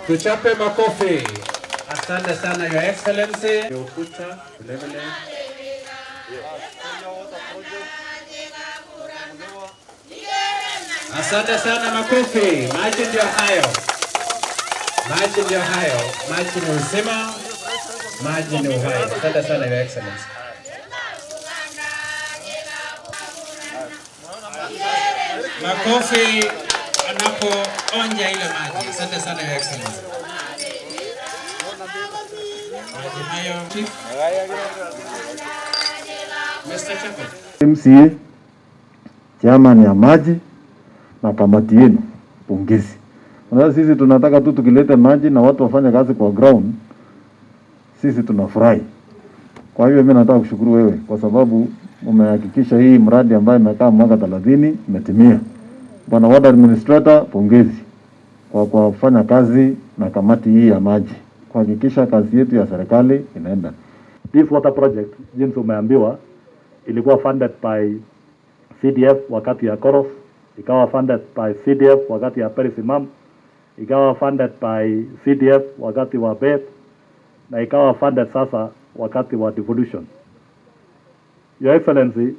Tuchape makofi. Asante sana Your Excellency. Ukuta vilevile. Asante sana makofi. Maji ndio hayo. Maji ndio hayo. Maji ni uzima. Maji ni uhai. Asante sana Your Excellency. Makofi anapoonja ile maji. Asante sana Your Excellency. Maji hayo. Mr. Chapo. MCA, chairman ya maji na kamati yenu, pongezi. Sasa sisi tunataka tu tukilete maji na watu wafanye kazi kwa ground, sisi tunafurahi. Kwa hiyo mimi nataka kushukuru wewe kwa sababu umehakikisha hii mradi ambayo imekaa mwaka 30 imetimia. Bwana Water Administrator, pongezi kwa kufanya kazi na kamati hii ya maji, kuhakikisha kazi yetu ya serikali inaenda. This water project, jinsi umeambiwa, ilikuwa funded by CDF wakati ya Koros, ikawa funded by CDF wakati ya Perisimam, ikawa funded by CDF wakati wa BET, na ikawa funded sasa wakati wa devolution. Your Excellency,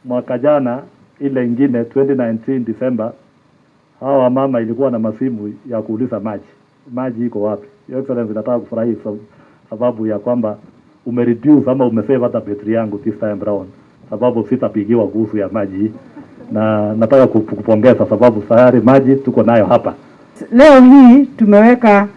mwaka jana ile ingine 2019 December, hawa mama ilikuwa na masimu ya kuuliza maji iko wapi. Your Excellency, nataka kufurahi sababu ya kwamba umereduce ama umesave hata betri yangu this time round, sababu sitapigiwa kuhusu ya maji, na nataka kupongeza sababu tayari maji tuko nayo hapa. Leo hii tumeweka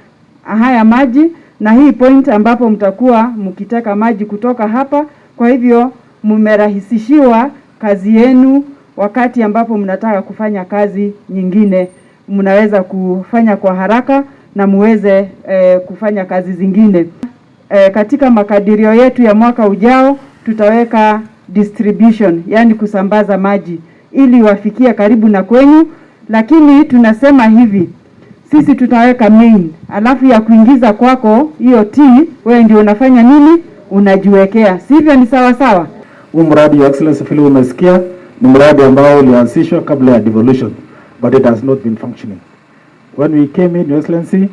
haya maji na hii point ambapo mtakuwa mkiteka maji kutoka hapa. Kwa hivyo mmerahisishiwa kazi yenu. Wakati ambapo mnataka kufanya kazi nyingine, mnaweza kufanya kwa haraka na muweze kufanya kazi zingine. Katika makadirio yetu ya mwaka ujao tutaweka distribution, yani kusambaza maji ili wafikie karibu na kwenyu, lakini tunasema hivi, sisi tutaweka main, alafu ya kuingiza kwako hiyo wewe ndio unafanya nini, unajiwekea. Sivyo ni sawa sawa? Huu mradi Your Excellency vile umesikia ni mradi ambao ulianzishwa kabla ya devolution, but it has not been functioning. When we came in, Your Excellency,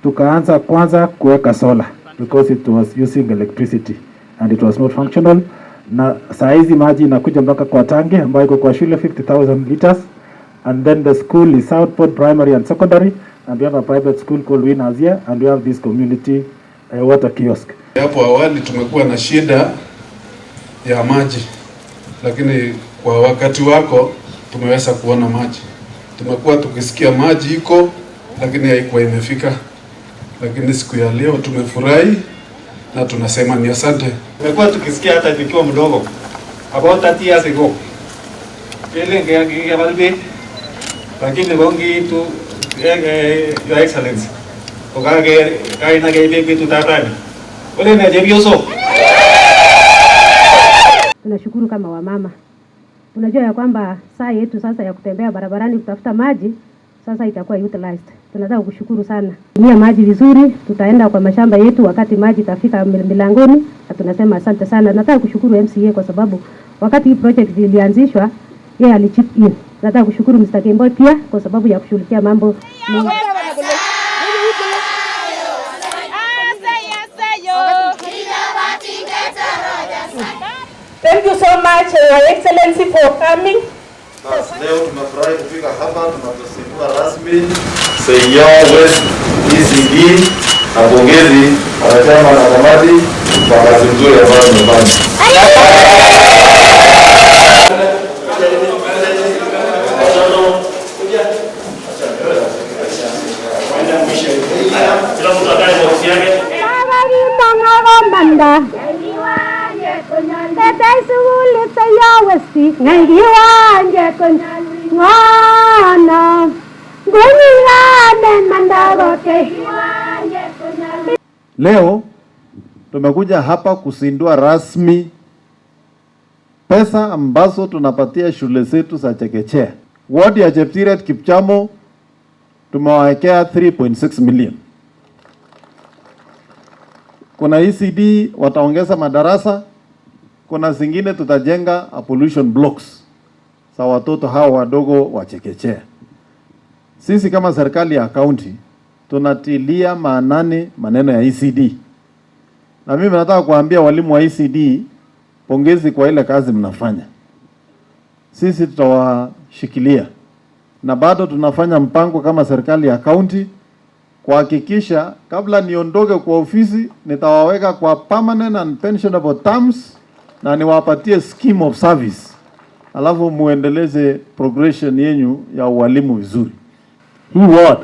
tukaanza kwanza kuweka solar because it was using electricity and it was not functional. Na saa hizi maji inakuja mpaka kwa tangi ambayo iko kwa shule 50,000 liters, and then the school is Southport Primary and Secondary, and we have a private school called Winners here, and we have this community water kiosk. Hapo awali tumekuwa na shida ya maji, lakini kwa wakati wako tumeweza kuona maji. Tumekuwa tukisikia maji iko, lakini haikuwa imefika. Lakini siku ya leo tumefurahi na tunasema ni asante. Tumekuwa tukisikia hata nikiwa mdogo, about 30 years ago. Ile ngea balbi, lakini bongi tu Your Excellency. Okage kaina gaibe tutatani. Ole na jebioso. Tunashukuru kama wamama. Unajua ya kwamba saa yetu sasa ya kutembea barabarani kutafuta maji sasa itakuwa utilized. Tunataka kushukuru sana. Tumia maji vizuri, tutaenda kwa mashamba yetu wakati maji tafika milangoni, na tunasema asante sana. Nataka kushukuru MCA kwa sababu wakati hii project ilianzishwa yeye alichip in. Nataka kushukuru Mr. Kemboi pia kwa sababu ya kushughulikia mambo mengi. Thank you so much Your Excellency for coming. Leo tunafurahi kufika hapa, tunazindua rasmi Seiya West ECD, na pongezi wanachama na kamati kwa kazi nzuri ambayo tumefanya. Leo tumekuja hapa kuzindua rasmi pesa ambazo tunapatia shule zetu za chekechea. Ward ya Cheptiret Kipchamo tumewawekea 3.6 million. Kuna ECD wataongeza madarasa, kuna zingine tutajenga pollution blocks za watoto hao wadogo wa chekechea. Sisi kama serikali ya kaunti tunatilia maanani maneno ya ECD. Na mimi nataka kuambia walimu wa ECD, pongezi kwa ile kazi mnafanya. Sisi tutawashikilia. Na bado tunafanya mpango kama serikali ya kaunti kuhakikisha kabla niondoke kwa ofisi nitawaweka kwa permanent and pensionable terms na niwapatie scheme of service. Alafu muendeleze progression yenu ya ualimu vizuri. Hii ward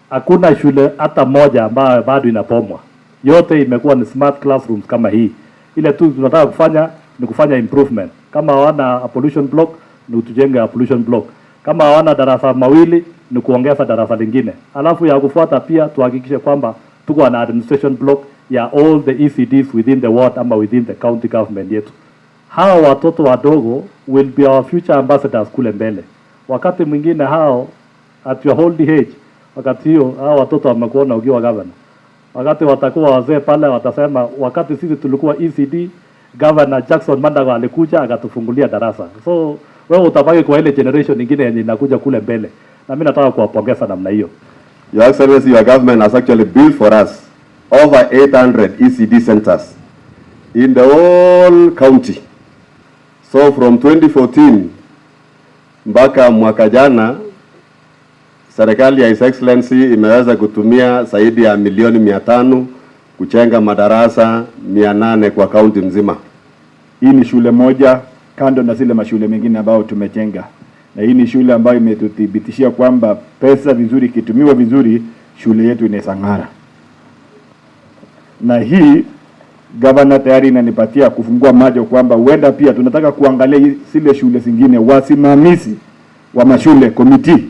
hakuna shule hata moja ambayo bado inapomwa. Yote imekuwa ni smart classrooms kama hii. Ile tu tunataka kufanya ni kufanya improvement. Kama hawana pollution block ni tujenge pollution block. Kama hawana darasa mawili ni kuongeza darasa lingine. Alafu ya kufuata pia tuhakikishe kwamba tuko na administration block ya all the ECDs within the ward ama within the county government yetu. Hawa watoto wadogo will be our future ambassadors kule mbele. Wakati mwingine hao at your old age, wakati hiyo hao watoto wamekuona ukiwa governor. Wakati watakuwa wazee pale watasema wakati sisi tulikuwa ECD, Governor Jackson Mandago alikuja akatufungulia darasa. So wewe utabaki kwa ile generation nyingine yenye inakuja kule mbele. Na mimi nataka kuwapongeza namna hiyo. Your Excellency, your government has actually built for us over 800 ECD centers in the whole county. So from 2014 mpaka mwaka jana serikali ya His Excellency imeweza kutumia zaidi ya milioni 500 kujenga madarasa 800 kwa kaunti mzima. Hii ni shule moja kando na zile mashule mengine ambayo tumejenga. Na hii ni shule ambayo imetuthibitishia kwamba pesa vizuri kitumiwa vizuri shule yetu inasangara. Na hii governor tayari inanipatia kufungua macho kwamba huenda pia tunataka kuangalia zile shule zingine, wasimamizi wa mashule committee.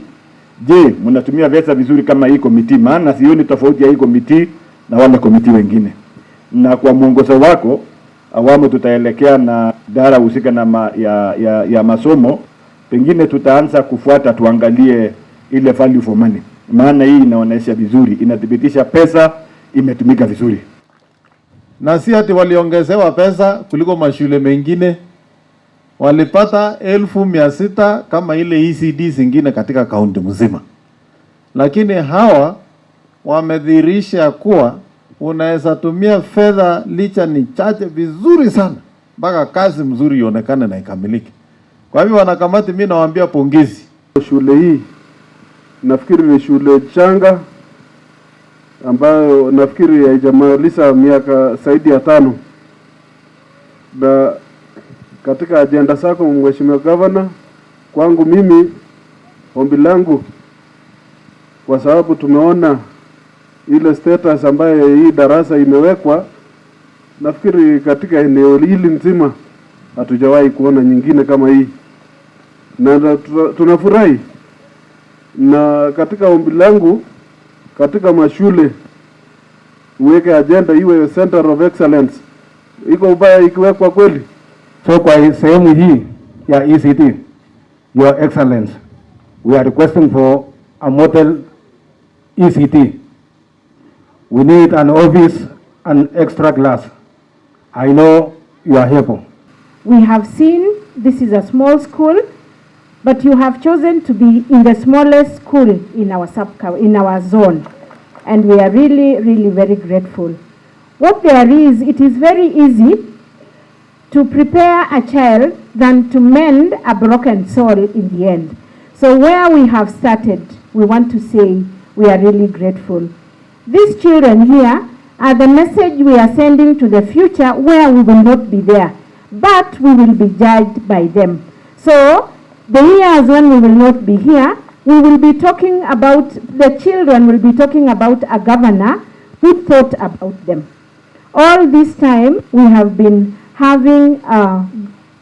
Je, mnatumia pesa vizuri kama hii committee? Maana sioni tofauti ya hii committee na wale committee wengine. Na kwa mwongozo wako awamu tutaelekea na idara husika na ya masomo, pengine tutaanza kufuata tuangalie ile value for money. Maana hii inaonesha vizuri, inathibitisha pesa imetumika vizuri. Na si ati waliongezewa pesa kuliko mashule mengine, walipata 1600 kama ile ECD zingine katika kaunti mzima. Lakini hawa wamedhihirisha kuwa unaweza tumia fedha licha ni chache vizuri sana mpaka kazi mzuri ionekane na ikamilike. Kwa hivyo wanakamati, mimi nawaambia pongezi. Shule hii nafikiri ni shule changa ambayo nafikiri haijamaliza miaka zaidi ya 5. Na katika agenda zako Mheshimiwa Governor, kwangu mimi ombi langu, kwa sababu tumeona ile status ambayo hii darasa imewekwa, nafikiri katika eneo hili nzima hatujawahi kuona nyingine kama hii. Na tunafurahi, na katika ombi langu katika mashule uweke agenda iwe center of excellence. Iko ubaya ikiwekwa kweli? So kwa sehemu hii ya ECD, Your Excellency, we are requesting for a model ECD. We need an office and extra class. I know you are able. We have seen this is a small school, but you have chosen to be in the smallest school in our zone, and we are really, really very grateful. What there is, it is very easy to prepare a child than to mend a broken soul in the end. So where we have started, we want to say we are really grateful. These children here are the message we are sending to the future, where we will not be there, but we will be judged by them. So the years when we will not be here, we will be talking about, the children will be talking about a governor who thought about them. All this time we have been having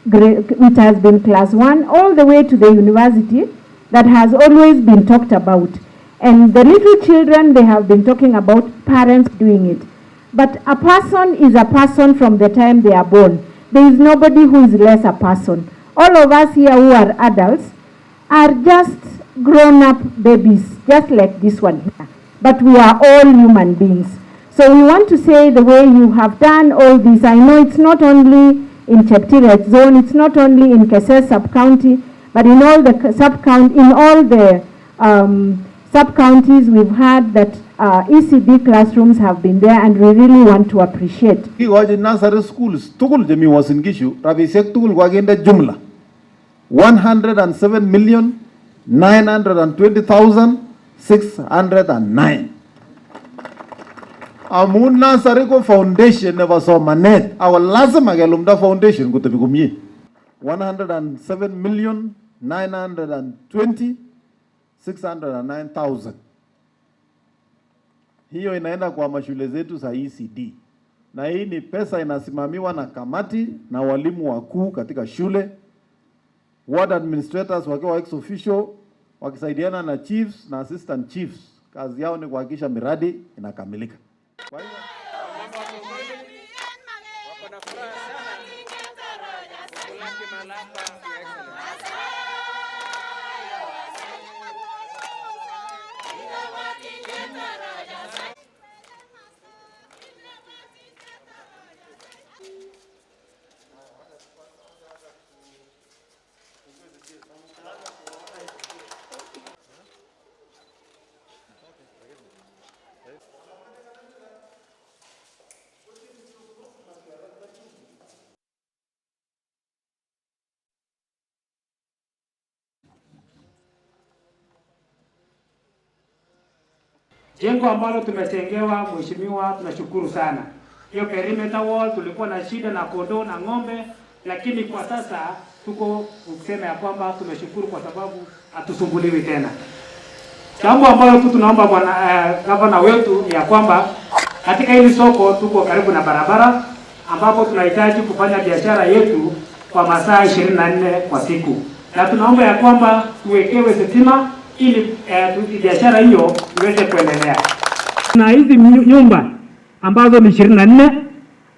it has been class 1 all the way to the university, that has always been talked about. And the little children, they have been talking about parents doing it. But a person is a person from the time they are born. There is nobody who is less a person. All of us here who are adults are just grown-up babies, just like this one here. But we are all human beings. So we want to say the way you have done all this, I know it's not only in Cheptiret zone, it's not only in Keses sub-county, but in all the sub-county, in all the sub-counties, we've heard that ECD classrooms have been there, and we really want to appreciate. Kikochi nursery schools tugul chemi Uasin Gishu rabisiek tugul kokakinde jumla 107,920,609. Amun nursery ko foundation nebo somanet, awa lazima kelumda foundation kotebi komie. 107,920,609,000. Hiyo inaenda kwa mashule zetu za ECD. Na hii ni pesa inasimamiwa na kamati na walimu wakuu katika shule, ward administrators wakiwa ex officio wakisaidiana na chiefs na assistant chiefs. Kazi yao ni kuhakikisha miradi inakamilika. Kwa hiyo jengo ambalo tumetengewa, mheshimiwa, tunashukuru sana. Hiyo perimeter wall tulikuwa na shida na kondoo na ng'ombe, lakini kwa sasa tuko kusema ya kwamba tumeshukuru kwa sababu hatusumbuliwi tena. Jambo ambalo tu tunaomba bwana gavana wetu ya kwamba katika hili soko tuko karibu na barabara ambapo tunahitaji kufanya biashara yetu kwa masaa 24 kwa siku. Na tunaomba ya kwamba tuwekewe stima ili biashara hiyo iweze kuendelea. Na hizi nyumba ambazo ni 24,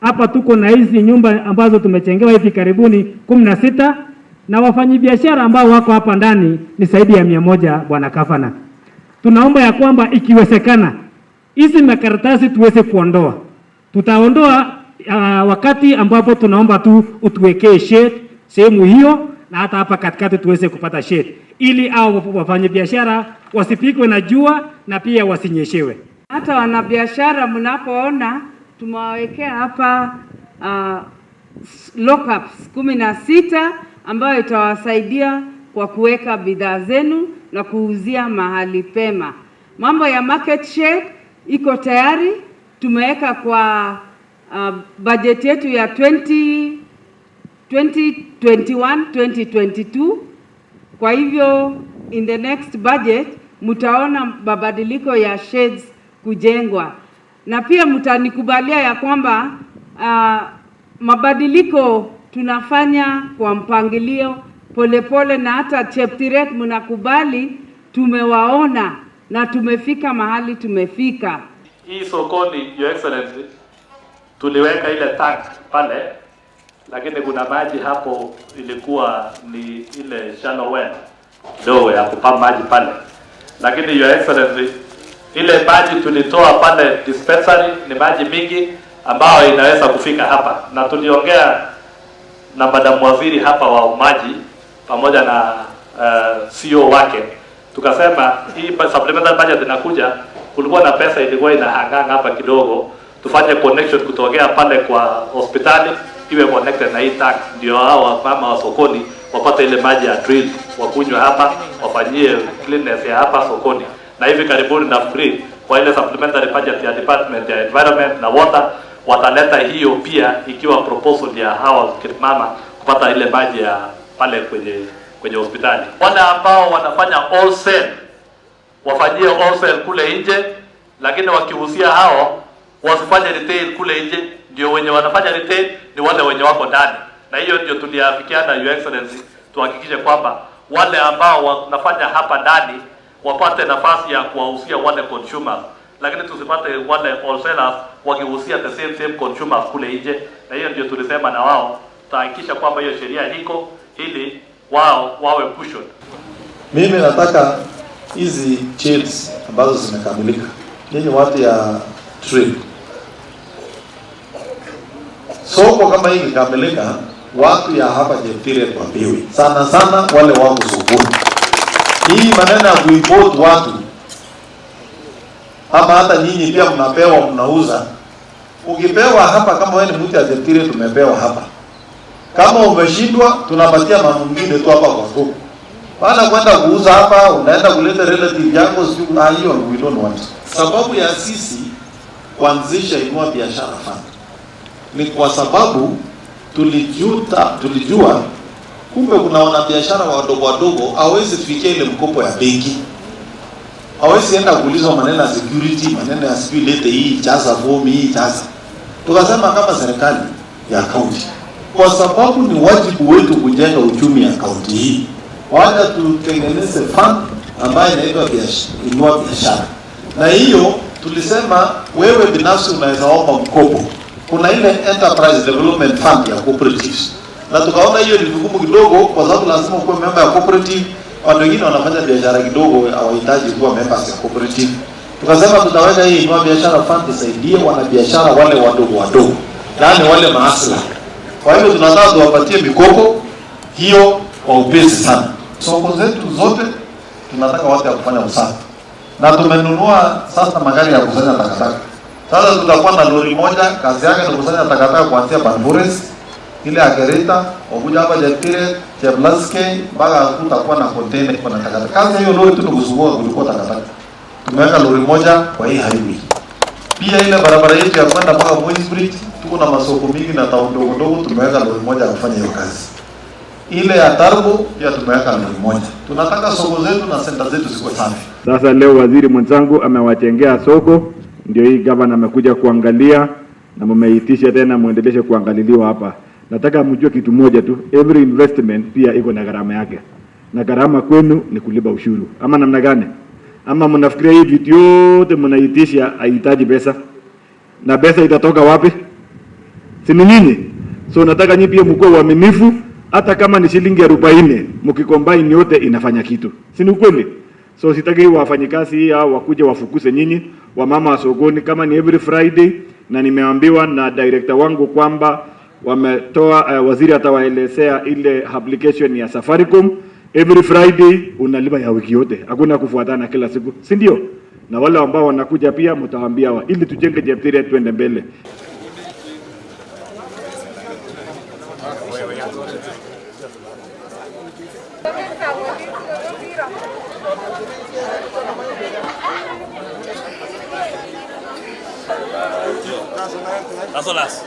hapa tuko na hizi nyumba ambazo tumejengewa hivi karibuni 16, na wafanyabiashara ambao wako hapa ndani ni zaidi ya 100 bwana gavana. Tunaomba ya kwamba ikiwezekana hizi makaratasi tuweze kuondoa. Tutaondoa wakati ambapo tunaomba tu utuwekee shade sehemu hiyo, na hata hapa katikati tuweze kupata shade ili wafanyabiashara wasipigwe na jua na pia wasinyeshewe. Hata wanabiashara mnapoona tumewawekea hapa lockups 16 ambayo itawasaidia kwa kuweka bidhaa zenu na kuuzia mahali pema. Mambo ya market share iko tayari, tumeweka kwa budget yetu ya 2021-2022. Kwa hivyo in the next budget mtaona mabadiliko ya sheds kujengwa, na pia mtanikubalia ya kwamba mabadiliko tunafanya kwa mpangilio polepole, na hata Cheptiret mnakubali, tumewaona na tumefika mahali tumefika. Hii sokoni, Your Excellency, tuliweka ile tank pale, lakini kuna maji hapo ilikuwa ni ile shallow well ndio ya kupamba maji pale, lakini Your Excellency, ile maji tulitoa pale dispensary ni maji mingi ambayo inaweza kufika hapa, na tuliongea na madam waziri hapa wa maji pamoja na CEO wake, tukasema hii supplementary budget inakuja, kulikuwa na pesa ilikuwa inahanganga hapa kidogo, tufanye connection kutokea pale kwa hospitali iwe connected na hii tank, ndio hao mama wa sokoni wapate ile maji ya drill wakunywa hapa, wafanyie cleanliness ya hapa sokoni. Na hivi karibuni nafikiri kwa ile supplementary budget ya department ya environment na water wataleta hiyo pia, ikiwa proposal ya hawa mama kupata ile maji ya pale kwenye hospitali. Wale ambao wanafanya wholesale wafanyie wholesale kule nje, lakini wakihusia hao wasifanye retail kule nje. Ndio wenye wanafanya retail ni wale wenye wako ndani, na hiyo ndio tuliafikiana, Your Excellency, tuhakikishe kwamba wale ambao wanafanya hapa ndani wapate nafasi ya kuwahusia wale consumers, lakini tusipate wale wholesalers wakihusia the same consumers kule nje. Na hiyo ndio tulisema na wao tutahakikisha kwamba hiyo sheria iko ili wao wawe pushed. Mimi nataka hizi chains ambazo zimekamilika, ninyi watu ya trade, soko kama hii ikikamilika, watu ya hapa Cheptiret waambiwe sana sana wale wako sokoni, hii maneno ya kuimport watu, ama hata nyinyi pia mnapewa, mnauza. Ukipewa hapa, kama wewe ni mtu ya Cheptire, tumepewa hapa. Kama umeshindwa, tunapatia mama mwingine tu hapa kwa soko. Bana kwenda kuuza hapa, unaenda kuleta relative yako, sio hiyo, we don't want. Sababu ya sisi kuanzisha Inua Biashara Fund ni kwa sababu tulijua kumbe kuna wanabiashara wadogo wadogo hawezi fikia ile mkopo ya benki. Hawezi enda kuulizwa maneno ya security, maneno ya sijui lete hii, jaza fomu hii, jaza. Tukasema kama serikali ya kaunti, kwa sababu ni wajibu wetu kujenga uchumi ya kaunti hii, wacha tutengeneze fund ambayo inaitwa Inua Biashara. Na hiyo tulisema wewe binafsi unaweza omba mkopo. Kuna ile Enterprise Development Fund ya cooperatives. Na tukaona hiyo ni vigumu kidogo kwa sababu lazima uwe member ya cooperative. Watu wengine wanafanya biashara kidogo hawahitaji kuwa members ya cooperative. Tukasema tutaweka hii Inua Biashara Fund isaidie wanabiashara wale wadogo wadogo, yaani wale maasla. Kwa hivyo tunataka tuwapatie mikopo hiyo kwa upesi sana. Soko zetu zote tunataka watu ya kufanya usafi. Na tumenunua sasa magari ya kusanya takataka. Sasa tutakuwa na lori moja, kazi yake ni kusanya takataka kuanzia Banbures, ile Agereta, Obuja hapa Cheptire, Cheblaske, mpaka kutakuwa na container kwa takataka. Kazi hiyo lori tu ni kuzunguka kulikuwa takataka. Tumeweka lori moja kwa hii highway. Pia ile barabara yetu ya kwenda mpaka Moi's Bridge, tuko na masoko mingi na town ndogo ndogo, tumeweka lori moja kufanya hiyo kazi. Ile ya Tarbo pia tumeweka lori moja. Tunataka soko zetu na senta zetu zikuwe safi. Sasa leo waziri mwenzangu amewatengea soko, ndio hii gavana amekuja kuangalia na mmeitisha tena muendeleshe kuangaliliwa hapa. Nataka mjue kitu moja tu, every investment pia iko na gharama yake. Na gharama kwenu ni kulipa ushuru. Ama namna gani? Ama mnafikiria hii vitu yote mnaitisha haihitaji pesa? Na pesa itatoka wapi? Si ni nyinyi? So nataka nyinyi pia mkuwe waaminifu, hata kama ni shilingi 40 mkicombine yote inafanya kitu. Si ni ukweli? So sitaki wafanyikazi hao wakuje wafukuse nyinyi wamama wa sokoni. Kama ni every Friday, na nimeambiwa na director wangu kwamba wametoa waziri atawaelezea ile application ya Safaricom, every Friday unalipa ya wiki yote, hakuna kufuatana kila siku, si ndio? Na wale ambao wanakuja pia mtawaambia ili tujenge Cheptire twende mbele. Salas.